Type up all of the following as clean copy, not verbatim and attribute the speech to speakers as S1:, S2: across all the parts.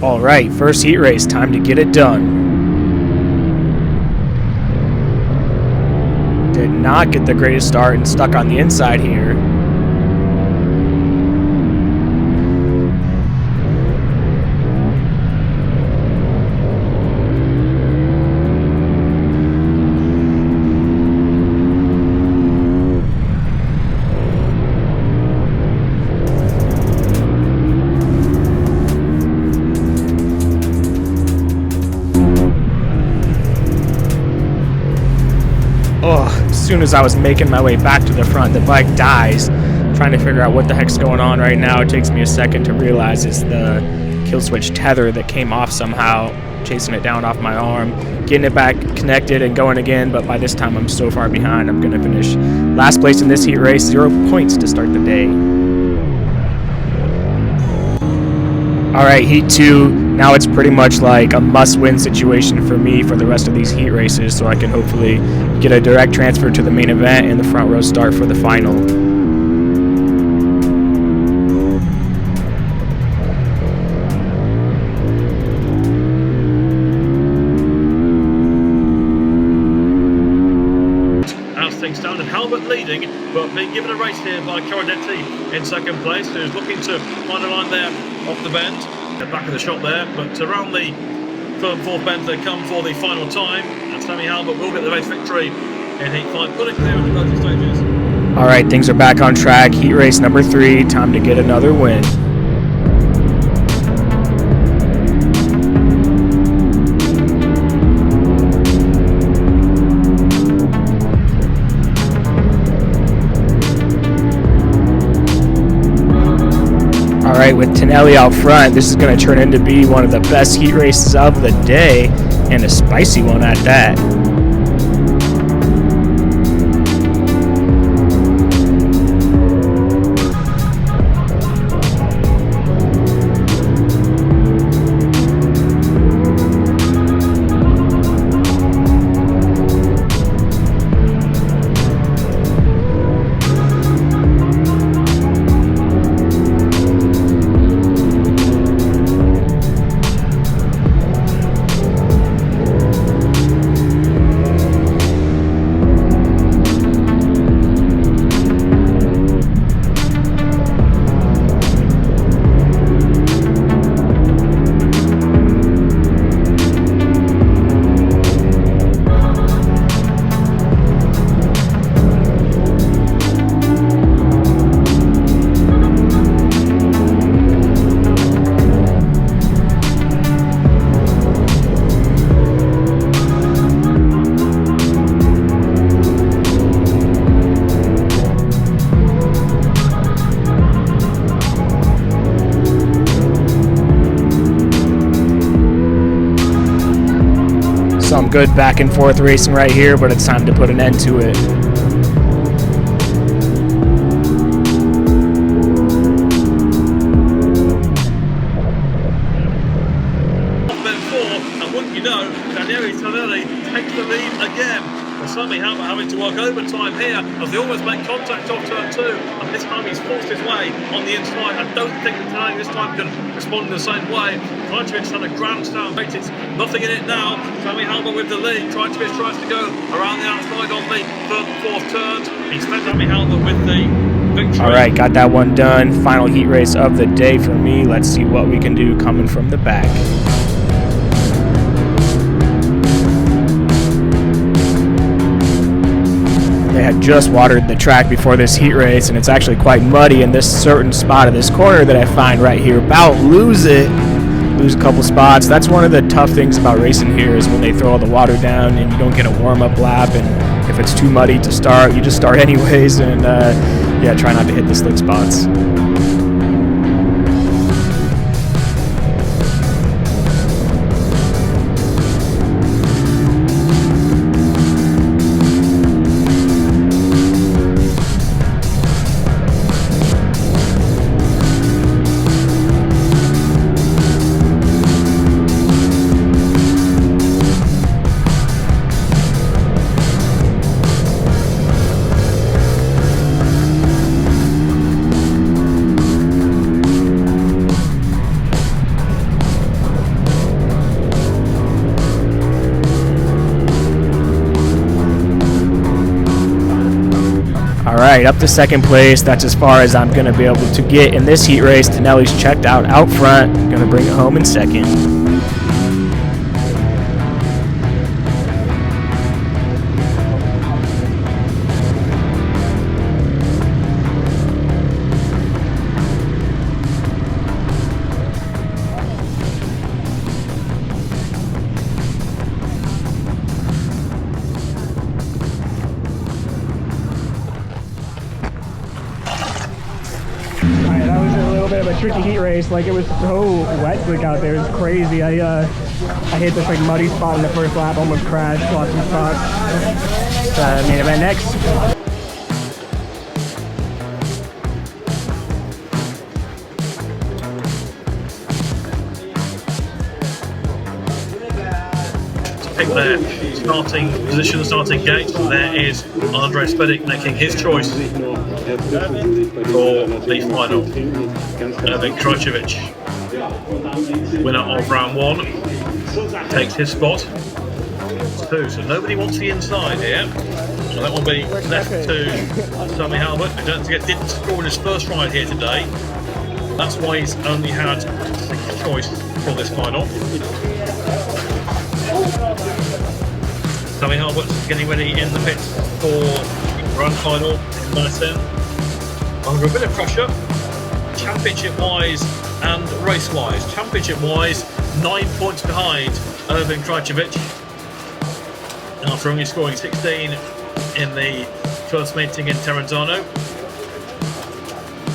S1: All right, first heat race, time to get it done. Did not get the greatest start and stuck on the inside here. As soon as I was making my way back to the front, the bike dies. Trying to figure out what the heck's going on right now. It takes me a second to realize it's the kill switch tether that came off somehow, chasing it down off my arm, getting it back connected and going again, but by this time I'm so far behind. I'm going to finish last place in this heat race, 0 points to start the day. All right, heat 2. Now it's pretty much like a must-win situation for me for the rest of these heat races, so I can hopefully get a direct transfer to the main event and the front row start for the final.
S2: As things stand, and Halbert leading, but being given a race here by Croatia in second place, who's looking to find a line there off the bend. At back of the shot there, but around the third and fourth bend they come for the final time, and Sammy Halbert will get the race victory in heat 5, putting clear in the closing stages.
S1: All right, things are back on track. Heat race number 3, time to get another win. All right, with Tonelli out front, this is going to turn into be one of the best heat races of the day, and a spicy one at that. Some good back and forth racing right here, but it's time to put an end to it.
S2: And wouldn't you know, Tonelli takes the lead again. Sammy Halbert having to work overtime here as they almost make contact off turn 2, and this time he's forced his way on the inside. I don't think that Tonelli this time can respond in the same way. Krajcevic had a grandstand, but it's nothing in it now. Sammy Halbert with the lead. Krajcevic tries to go around the outside on the third and fourth turns. He's fed Sammy Halbert with the victory.
S1: All right, got that one done. Final heat race of the day for me. Let's see what we can do coming from the back. They had just watered the track before this heat race, and it's actually quite muddy in this certain spot of this corner that I find right here. About lose a couple spots. That's one of the tough things about racing here, is when they throw all the water down and you don't get a warm-up lap, and if it's too muddy to start, you just start anyways, and yeah, try not to hit the slick spots. right, up to second place. That's as far as I'm going to be able to get in this heat race. Tonelli's checked out front. Going to bring it home in second. Tricky heat race. Like, it was so wet out there. It was crazy. I hit this like muddy spot in the first lap, almost crashed, lost some spots. Main event next.
S2: Pick their starting position, the starting gate. There is Andrej Spedic making his choice for the final. Ervin Krajcevic, winner of round 1, takes his spot. 2, so nobody wants the inside here. And that will be left to Sammy Halbert, who don't forget didn't score in his first ride here today. That's why he's only had 6th choice for this final. Sammy Halbert getting ready in the pits for the grand final in Meissen. Under a bit of pressure, championship-wise and race-wise. Championship-wise, 9 points behind Ervin Krajcevic, after only scoring 16 in the first meeting in Terenzano.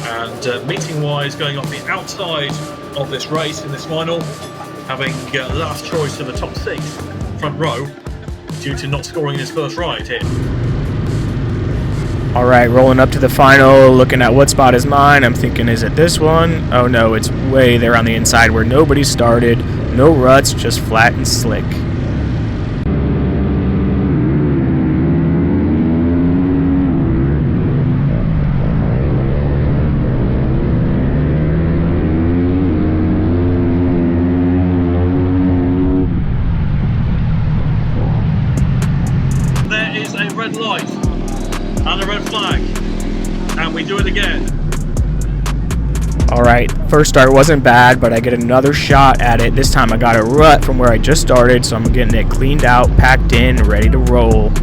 S2: And meeting-wise, going off the outside of this race in this final, having last choice in the top 6 front row, due to not scoring his first ride here.
S1: All right, rolling up to the final, looking at what spot is mine. I'm thinking, is it this one? Oh no, it's way there on the inside where nobody started. No ruts, just flat and slick.
S2: Red light and a red flag, and we do it again.
S1: All right, first start wasn't bad, but I get another shot at it. This time I got a rut from where I just started, so I'm getting it cleaned out, packed in, ready to roll.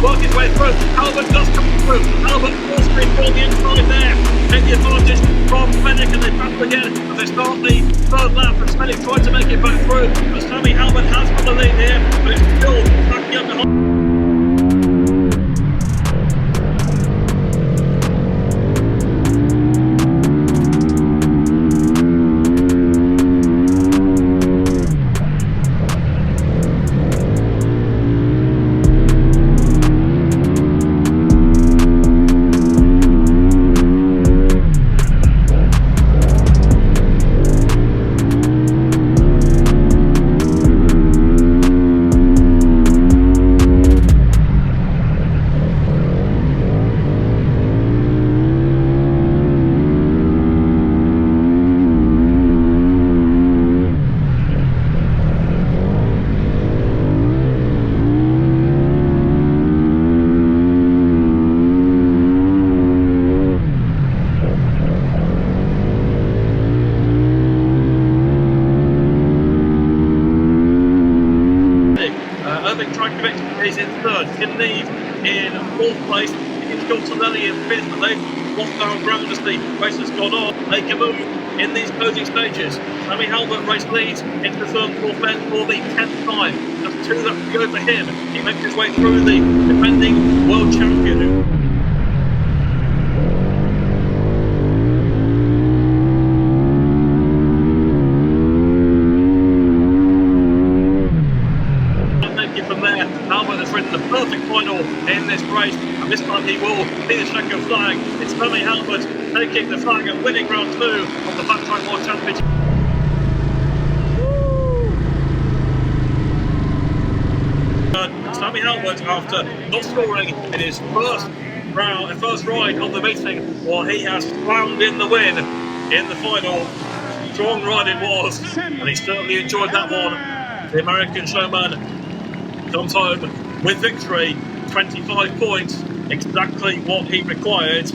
S2: Work his way through. Halbert does come through. Halbert forced me on the inside there. Take the advantage from Spedic, and they pass again as they start the third lap. And Spedic tried to make it back through, but Sammy Halbert has got the lead here, but it's still backing up behind. Is in third, can lead in fourth place. It's got Tonelli in fifth, but they've lost our ground as the race has gone on. They can move in these closing stages. Sammy Halbert race leads into the third for the 10th time. Just 2 laps to go for him. He makes his way through the defending world champion. From there, Halbert has ridden the perfect final in this race, and this time he will be the second flag. It's Sammy Halbert taking the flag and winning round 2 of the Flat Track World Championship. Sammy Halbert, after not scoring in his first ride of the meeting, well, he has slammed in the win in the final. Strong ride it was, and he certainly enjoyed that one. The American showman comes home with victory, 25 points, exactly what he required.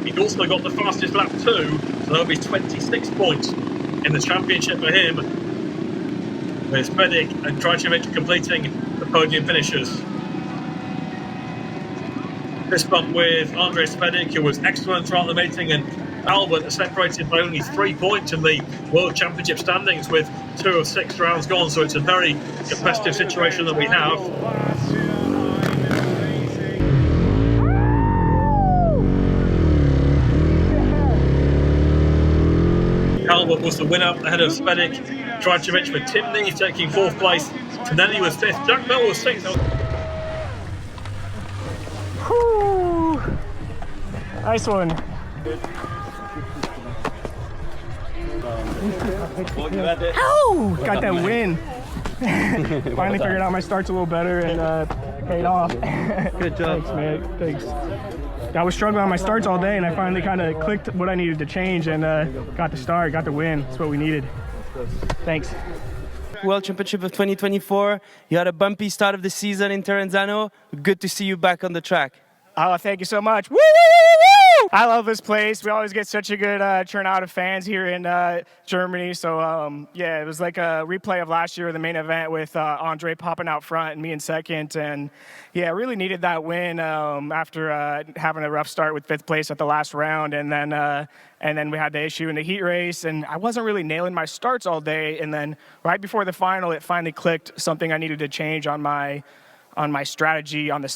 S2: He'd also got the fastest lap too, so that'll be 26 points in the championship for him, with Spedik and Krajcevic completing the podium finishers. Fist bump with Andrei Spedik, who was excellent throughout the meeting, and Halbert separated by only 3 points in the World Championship standings with 2 of 6 rounds gone, so it's a very competitive situation that we have. Halbert was the winner ahead of Spedik, Krajcevic with Tim Neve taking 4th place, Tonelli was 5th, Jack Bell was 6th.
S1: Whew. Nice one. Oh, got that win. Finally figured out my starts a little better and paid off.
S3: Good job.
S1: Thanks, man. Thanks. I was struggling on my starts all day, and I finally kind of clicked what I needed to change and got the start, got the win. That's what we needed. Thanks.
S3: World Championship of 2024. You had a bumpy start of the season in Terenzano. Good to see you back on the track.
S1: Oh, thank you so much. Woo, woo, woo, woo! I love this place. We always get such a good turnout of fans here in Germany. So, yeah, it was like a replay of last year, the main event with Andre popping out front and me in second. And, yeah, really needed that win after having a rough start with 5th place at the last round. And then we had the issue in the heat race. And I wasn't really nailing my starts all day. And then right before the final, it finally clicked, something I needed to change on my strategy on the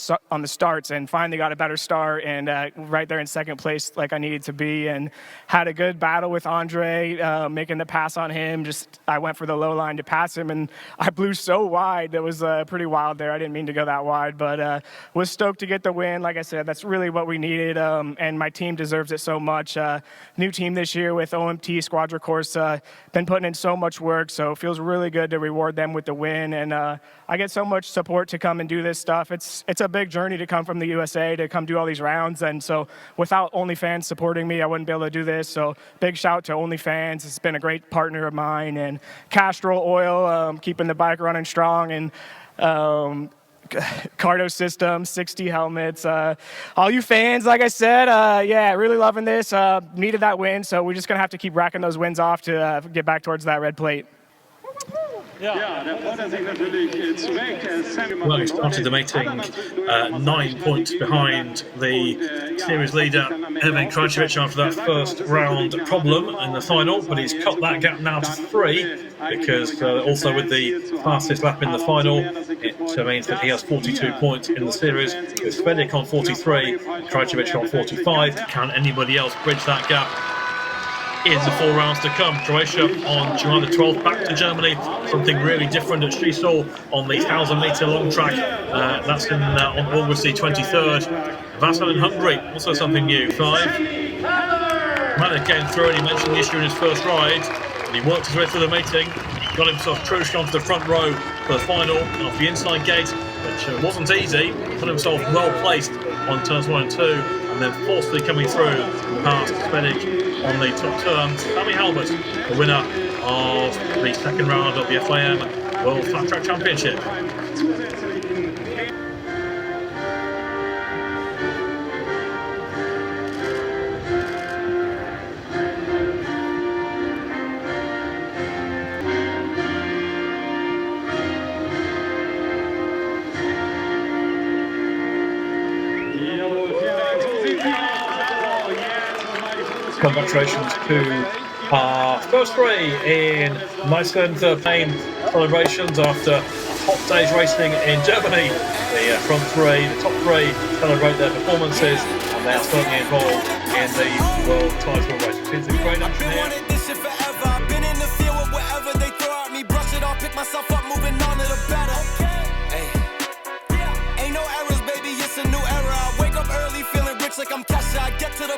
S1: starts, and finally got a better start and right there in 2nd place like I needed to be, and had a good battle with Andre, making the pass on him. I went for the low line to pass him, and I blew so wide. That was pretty wild there. I didn't mean to go that wide, but was stoked to get the win. Like I said, that's really what we needed, and my team deserves it so much. New team this year with OMT Squadra Course, been putting in so much work, so it feels really good to reward them with the win, and I get so much support to come and do this stuff. It's a big journey to come from the USA to come do all these rounds, and so without OnlyFans supporting me, I wouldn't be able to do this. So big shout to OnlyFans. It's been a great partner of mine, and Castrol Oil, keeping the bike running strong, and Cardo System, 60 helmets. All you fans, like I said, yeah, really loving this. Needed that win, so we're just gonna have to keep racking those wins off to get back towards that red plate.
S2: Well, he started the meeting 9 points behind the series leader, Evan Krajcevic, after that first round problem in the final, but he's cut that gap now to 3, because also with the fastest lap in the final, it means that he has 42 points in the series, with Spedik on 43, Krajcevic on 45. Can anybody else bridge that gap in the 4 rounds to come? Croatia on July the 12th, back to Germany. Something really different that she saw on the 1,000-metre long track. That's on August the 23rd. Vassal in Hungary, also something new. 5. Manek came through, and he mentioned the issue in his first ride, and he worked his way through the meeting. He got himself cruised onto the front row for the final off the inside gate, which wasn't easy. He put himself well placed on turns 1 and 2, and then forcefully coming through past Spedik on the top turn. Sammy Halbert, the winner of the 2nd round of the FIM World Flat Track Championship. Congratulations to First three in Meissen, the main celebrations after a hot day's racing in Germany. The front three, the top three, celebrate their performances, and they are certainly involved in the world title race. It's a great action here.
S4: I've been in the field with whatever they throw at me, brush it off, pick myself up, moving on to the better. Hey. Ain't no errors, baby, it's a new era. I wake up early, feeling rich like I'm Kesha. I get to the